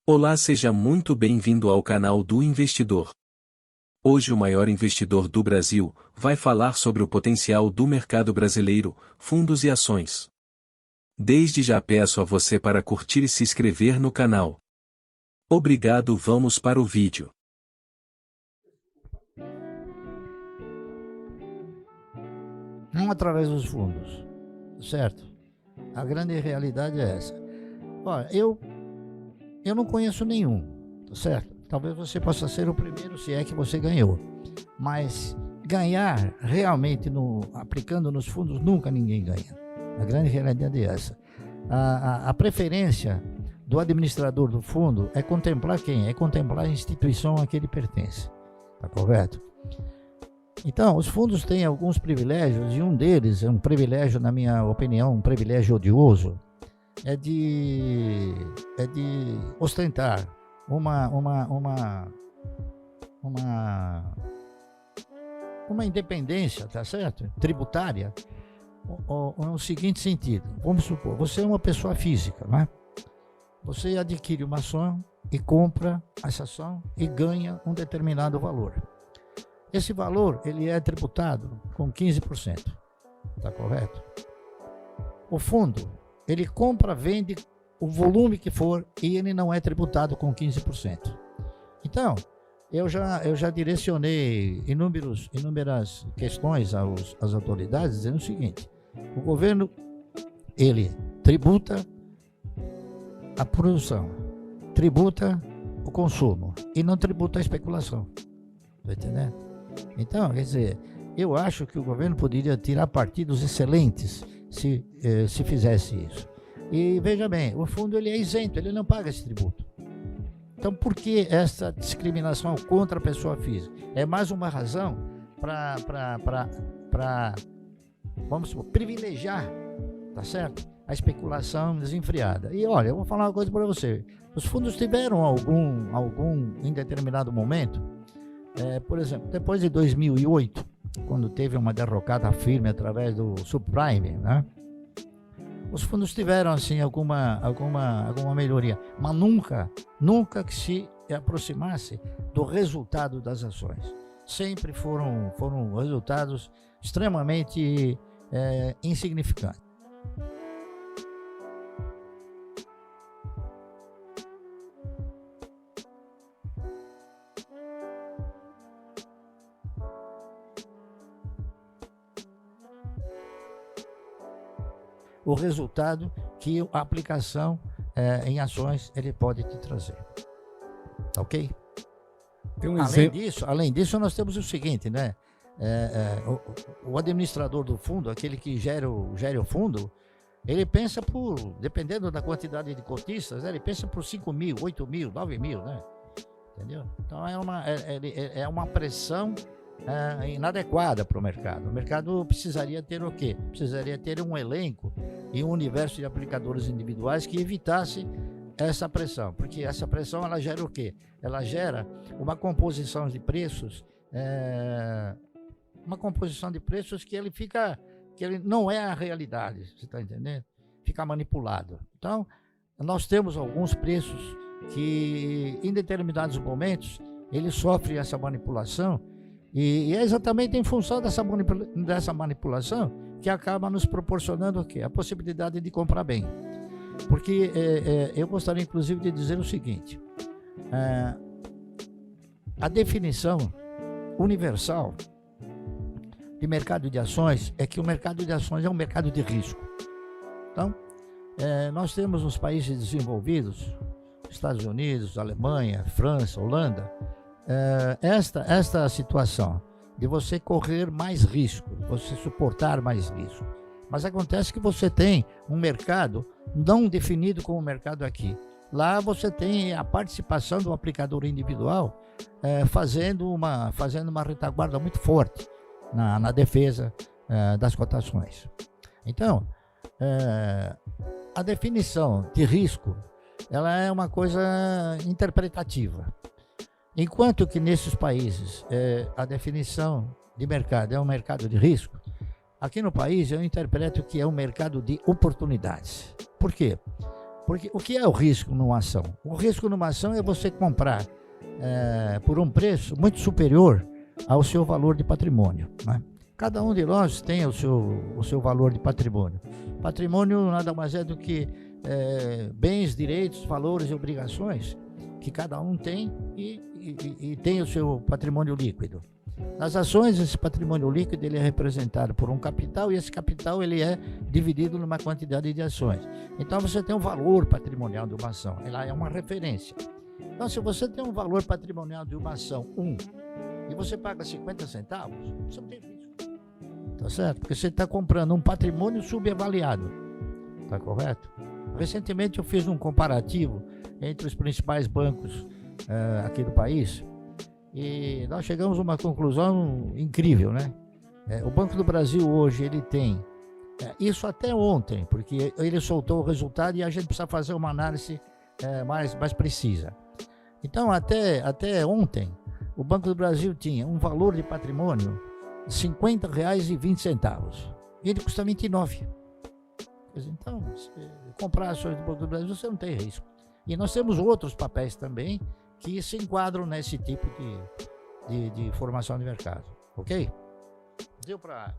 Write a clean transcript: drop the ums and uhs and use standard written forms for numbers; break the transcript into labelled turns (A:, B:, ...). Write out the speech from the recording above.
A: Olá, seja muito bem-vindo ao canal do Investidor. Hoje o maior investidor do Brasil vai falar sobre o potencial do mercado brasileiro, fundos e ações. Desde já peço a você para curtir e se inscrever no canal. Obrigado, vamos para o vídeo.
B: Não através dos fundos, certo? A grande realidade é essa. Olha, eu não conheço nenhum, certo? Talvez você possa ser o primeiro, se é que você ganhou. Mas ganhar realmente aplicando nos fundos, nunca ninguém ganha. A grande realidade é essa. A preferência do administrador do fundo é contemplar quem? É contemplar a instituição a que ele pertence. Tá correto? Então, os fundos têm alguns privilégios, e um deles é um privilégio, na minha opinião, um privilégio odioso, é de ostentar uma independência, tá certo? Tributária, no seguinte sentido. Vamos supor, você é uma pessoa física, né? Você adquire uma ação e compra essa ação e ganha um determinado valor. Esse valor, ele é tributado com 15%, tá correto? O fundo, ele compra, vende o volume que for e ele não é tributado com 15%. Então, eu já direcionei inúmeras questões às autoridades dizendo o seguinte: o governo, ele tributa a produção, tributa o consumo e não tributa a especulação. Tá entendendo? Então, quer dizer, eu acho que o governo poderia tirar partidos excelentes se fizesse isso. E veja bem, o fundo ele é isento, ele não paga esse tributo. Então, por que essa discriminação contra a pessoa física? É mais uma razão para vamos supor, privilegiar, tá certo? A especulação desenfreada. E olha, eu vou falar uma coisa para você. Os fundos tiveram algum em determinado momento, por exemplo, depois de 2008, quando teve uma derrocada firme através do subprime, né? Os fundos tiveram assim alguma melhoria, mas nunca que se aproximasse do resultado das ações. Sempre foram resultados extremamente insignificantes. O resultado que a aplicação em ações ele pode te trazer. Ok?
C: Tem um
B: Além disso, nós temos o seguinte, né? O administrador do fundo, aquele que gera o fundo, ele pensa dependendo da quantidade de cotistas, ele pensa por 5 mil, 8 mil, 9 mil, né? Entendeu? Então é uma pressão inadequada para o mercado. O mercado precisaria ter o quê? Precisaria ter um elenco e um universo de aplicadores individuais que evitasse essa pressão, porque essa pressão ela gera o quê? Ela gera uma composição de preços, que ele não é a realidade, você está entendendo? Fica manipulado. Então, nós temos alguns preços que em determinados momentos ele sofre essa manipulação. E é exatamente em função dessa manipulação que acaba nos proporcionando o quê? A possibilidade de comprar bem. Porque eu gostaria inclusive de dizer o seguinte: a definição universal de mercado de ações é que o mercado de ações é um mercado de risco. Então, nós temos nos países desenvolvidos, Estados Unidos, Alemanha, França, Holanda, esta situação de você correr mais risco, você suportar mais risco. Mas acontece que você tem um mercado não definido como mercado aqui. Lá você tem a participação do aplicador individual fazendo uma retaguarda muito forte na defesa das cotações. Então, a definição de risco ela é uma coisa interpretativa. Enquanto que nesses países a definição de mercado é um mercado de risco, aqui no país eu interpreto que é um mercado de oportunidades. Por quê? Porque o que é o risco numa ação? O risco numa ação é você comprar por um preço muito superior ao seu valor de patrimônio, né? Cada um de nós tem o seu valor de patrimônio. Patrimônio nada mais é do que bens, direitos, valores e obrigações que cada um tem e tem o seu patrimônio líquido. Nas ações, esse patrimônio líquido ele é representado por um capital e esse capital ele é dividido numa quantidade de ações. Então você tem um valor patrimonial de uma ação, ela é uma referência. Então se você tem um valor patrimonial de uma ação 1 e você paga 50 centavos, você não tem risco. Tá certo? Porque você está comprando um patrimônio subavaliado. Tá correto? Recentemente eu fiz um comparativo entre os principais bancos aqui do país e nós chegamos a uma conclusão incrível, né? O Banco do Brasil hoje ele tem, isso até ontem, porque ele soltou o resultado e a gente precisa fazer uma análise mais precisa. Então até ontem o Banco do Brasil tinha um valor de patrimônio de R$ 50,20. E ele custa 29. Então, se comprar ações do Banco do Brasil, você não tem risco. E nós temos outros papéis também que se enquadram nesse tipo de formação de mercado. Ok? Deu para...